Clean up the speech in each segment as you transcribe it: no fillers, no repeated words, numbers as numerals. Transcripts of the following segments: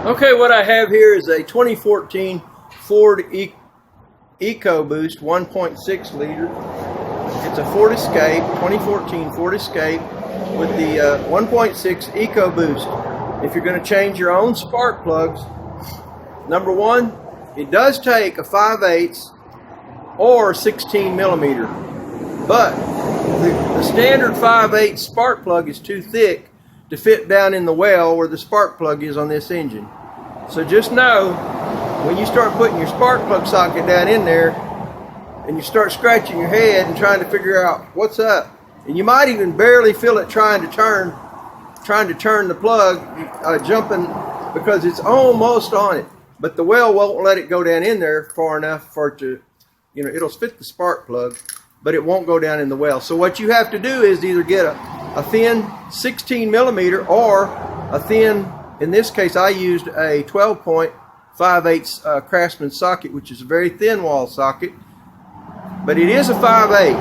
Okay, what I have here is a 2014 Ford EcoBoost 1.6 liter. It's a Ford Escape, 2014 Ford Escape with the 1.6 EcoBoost. If you're going to change your own spark plugs, number one, it does take a 5/8 or 16 millimeter, but the standard 5/8 spark plug is too thick to fit down in the well where the spark plug is on this engine. So just know, when you start putting your spark plug socket down in there and you start scratching your head and trying to figure out what's up, and you might even barely feel it trying to turn the plug, jumping, because it's almost on it, but the well won't let it go down in there far enough for it to, it'll fit the spark plug, but it won't go down in the well. So what you have to do is either get a thin 16 millimeter or a thin, in this case I used a 12.5/8 Craftsman socket, which is a very thin wall socket, but it is a 5/8.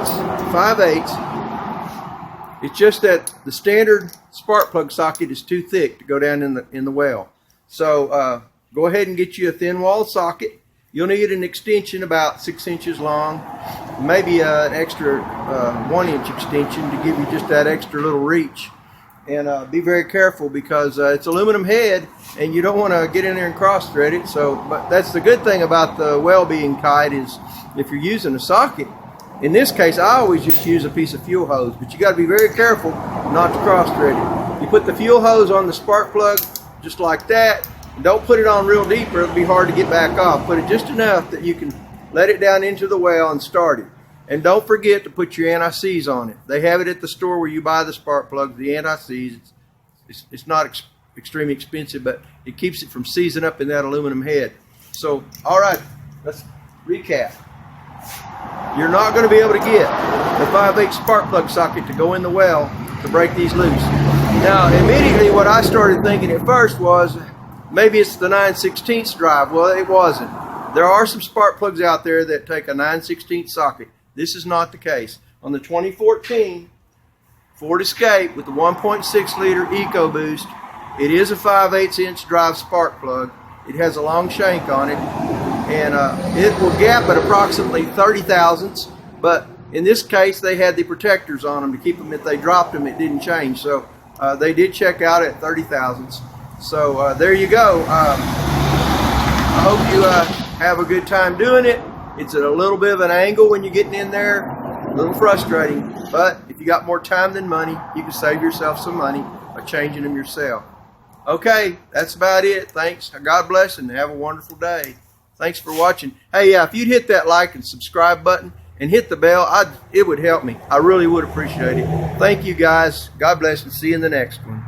It's just that the standard spark plug socket is too thick to go down in the well. So go ahead and get you a thin wall socket. You'll need an extension about 6 inches long, maybe an extra 1-inch extension to give you just that extra little reach. And be very careful, because it's aluminum head and you don't want to get in there and cross thread it. So, but that's the good thing about the well being tight, is if you're using a socket, in this case I always just use a piece of fuel hose, but you got to be very careful not to cross thread it. You put the fuel hose on the spark plug just like that. Don't put it on real deep or it'll be hard to get back off. Put it just enough that you can let it down into the well and start it. And don't forget to put your anti-seize on it. They have it at the store where you buy the spark plugs, the anti-seize. It's not extremely expensive, but it keeps it from seizing up in that aluminum head. So, all right, let's recap. You're not going to be able to get the 5/8 spark plug socket to go in the well to break these loose. Now, immediately what I started thinking at first was, maybe it's the 9/16 drive. Well, it wasn't. There are some spark plugs out there that take a 9/16 socket. This is not the case. On the 2014 Ford Escape with the 1.6 liter EcoBoost, it is a 5/8 inch drive spark plug. It has a long shank on it, and it will gap at approximately 30 thousandths, but in this case they had the protectors on them to keep them, if they dropped them it didn't change. So they did check out at 30 thousandths. So there you go. I hope you have a good time doing it. It's at a little bit of an angle when you're getting in there, a little frustrating, but if you got more time than money, you can save yourself some money by changing them yourself. Okay, that's about it. Thanks. God bless and have a wonderful day. Thanks for watching. Hey, if you'd hit that like and subscribe button and hit the bell, it would help me. I really would appreciate it. Thank you guys. God bless and see you in the next one.